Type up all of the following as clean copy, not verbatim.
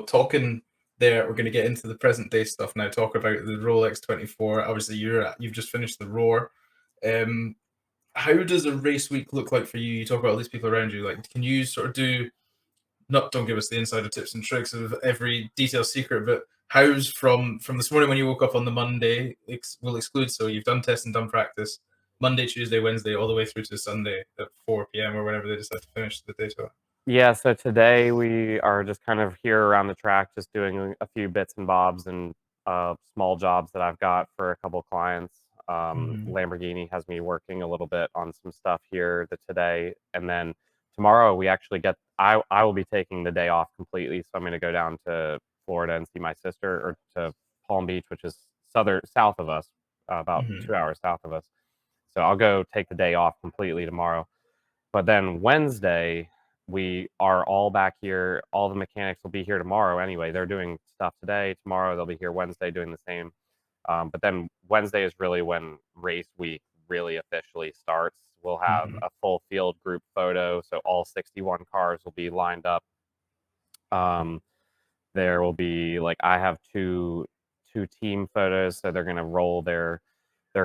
talking there, we're going to get into the present day stuff now. Talk about the Rolex 24. Obviously, you've just finished the Roar. How does a race week look like for you? You talk about all these people around you. Like, can you sort of don't give us the insider tips and tricks of every detail secret, but how's from this morning when you woke up on the Monday, we'll exclude, so you've done test and done practice, Monday, Tuesday, Wednesday, all the way through to Sunday at 4 p.m. or whenever they decide to finish the data? Yeah, so today we are just kind of here around the track, just doing a few bits and bobs and small jobs that I've got for a couple clients. Lamborghini has me working a little bit on some stuff here today, and then tomorrow we actually I will be taking the day off completely, so I'm going to go down to Florida and see my sister, or to Palm Beach, which is south of us, about 2 hours south of us. So I'll go take the day off completely tomorrow. But then Wednesday, we are all back here. All the mechanics will be here tomorrow anyway. They're doing stuff today. Tomorrow they'll be here Wednesday doing the same. But then Wednesday is really when race week really officially starts. We'll have a full field group photo, so all 61 cars will be lined up. There will be, like, I have two team photos, so they're going to roll their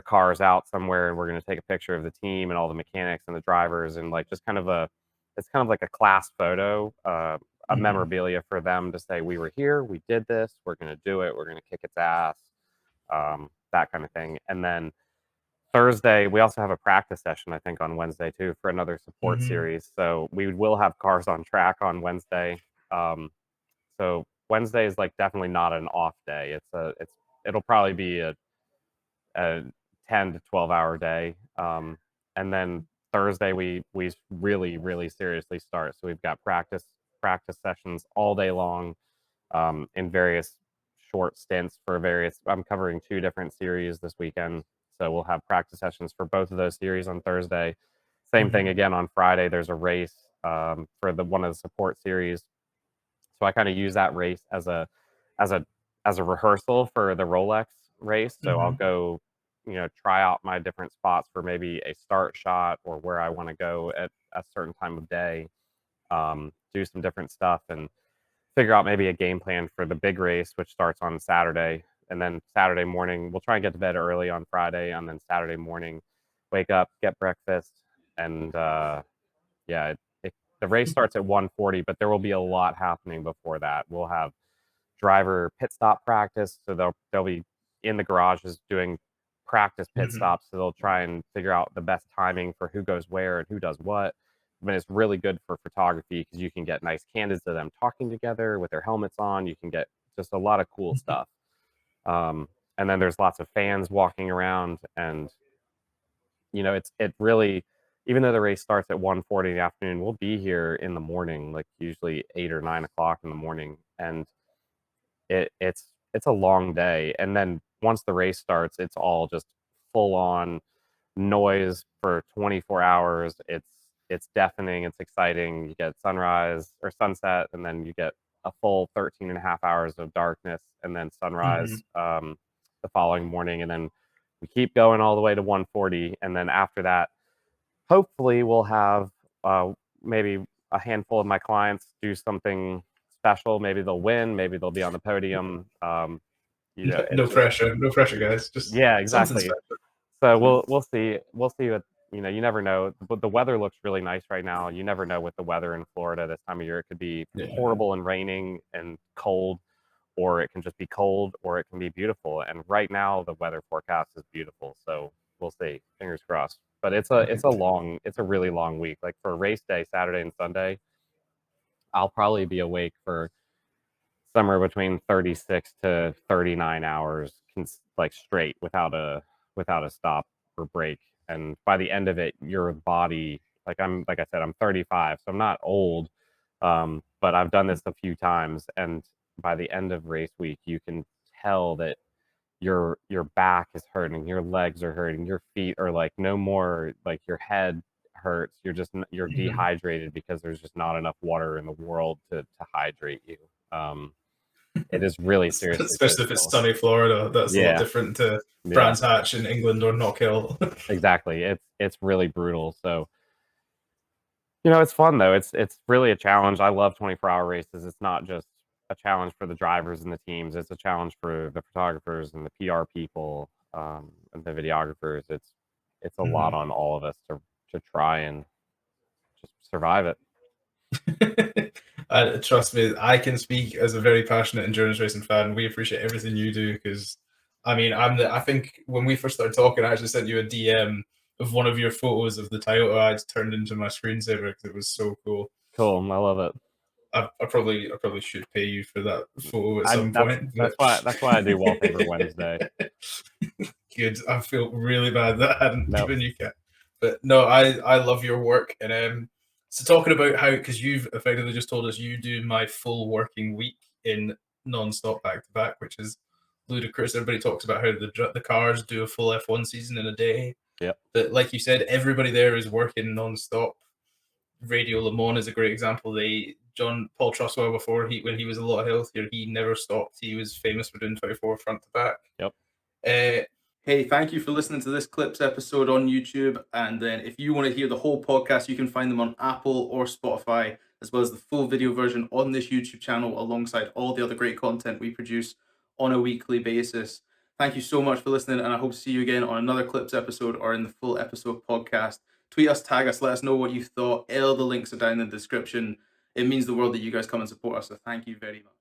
cars out somewhere, and we're going to take a picture of the team and all the mechanics and the drivers, and like just it's kind of like a class photo, a memorabilia for them to say, we were here, we did this, we're going to do it, we're going to kick its ass, that kind of thing. And then Thursday, we also have a practice session, I think, on Wednesday too, for another support series. So we will have cars on track on Wednesday. So Wednesday is like definitely not an off day. It'll probably be a 10 to 12 hour day. And then Thursday we really seriously start. So we've got practice sessions all day long, in various short stints for I'm covering 2 different series this weekend. So we'll have practice sessions for both of those series on Thursday. Same thing again on Friday. There's a race for one of the support series. So I kind of use that race as a rehearsal for the Rolex race. So I'll go, try out my different spots for maybe a start shot or where I want to go at a certain time of day, do some different stuff and figure out maybe a game plan for the big race, which starts on Saturday. And then Saturday morning, we'll try and get to bed early on Friday. And then Saturday morning, wake up, get breakfast. And the race starts at 1:40, but there will be a lot happening before that. We'll have driver pit stop practice. So they'll be in the garages doing practice pit stops. So they'll try and figure out the best timing for who goes where and who does what. But it's really good for photography because you can get nice candids of them talking together with their helmets on. You can get just a lot of cool stuff. And then there's lots of fans walking around, and it really, even though the race starts at 1:40 in the afternoon, we'll be here in the morning, like usually 8 or 9 o'clock in the morning. And it's a long day. And then once the race starts, it's all just full on noise for 24 hours. It's deafening. It's exciting. You get sunrise or sunset, and then you get a full 13 and a half hours of darkness, and then sunrise the following morning. And then we keep going all the way to 1:40. And then after that, hopefully we'll have maybe a handful of my clients do something special. Maybe they'll win. Maybe they'll be on the podium. No pressure, guys. Just exactly. So we'll see. We'll see what, you never know. But the weather looks really nice right now. You never know with the weather in Florida this time of year. It could be horrible and raining and cold, or it can just be cold, or it can be beautiful. And right now the weather forecast is beautiful. So we'll see. Fingers crossed. But it's a really long week. Like for race day, Saturday and Sunday, I'll probably be awake for somewhere between 36 to 39 hours, like straight without a stop or break. And by the end of it, your body, like I said, I'm 35, so I'm not old, but I've done this a few times. And by the end of race week, you can tell that your back is hurting, your legs are hurting, your feet are like no more, like your head hurts. You're dehydrated because there's just not enough water in the world to hydrate you. It is really serious, especially if it's sunny Florida. That's a lot different to Brands Hatch in England or Knock Hill. Exactly. It's really brutal. So it's fun though. It's really a challenge. I love 24-hour races. It's not just a challenge for the drivers and the teams. It's a challenge for the photographers and the PR people, and the videographers. It's a lot on all of us to try and just survive it. Trust me, I can speak as a very passionate endurance racing fan. We appreciate everything you do because, I mean, I think when we first started talking, I actually sent you a DM of one of your photos of the Toyota I turned into my screensaver because it was so cool. Cool, I love it. I probably should pay you for that photo at some point. That's why I do Wallpaper Wednesday. Good. I feel really bad that I hadn't Nope. given you cash. But no, I love your work. And so talking about how, because you've effectively just told us you do my full working week in non-stop back to back, which is ludicrous. Everybody talks about how the cars do a full F1 season in a day. Yep. But like you said, everybody there is working non-stop. Radio Le Mans is a great example. Paul Truswell, before when he was a lot healthier, he never stopped. He was famous for doing 24 front to back. Yep. Hey, thank you for listening to this Clips episode on YouTube. And then if you want to hear the whole podcast, you can find them on Apple or Spotify, as well as the full video version on this YouTube channel, alongside all the other great content we produce on a weekly basis. Thank you so much for listening, and I hope to see you again on another Clips episode or in the full episode podcast. Tweet us, tag us, let us know what you thought. All the links are down in the description. It means the world that you guys come and support us, so thank you very much.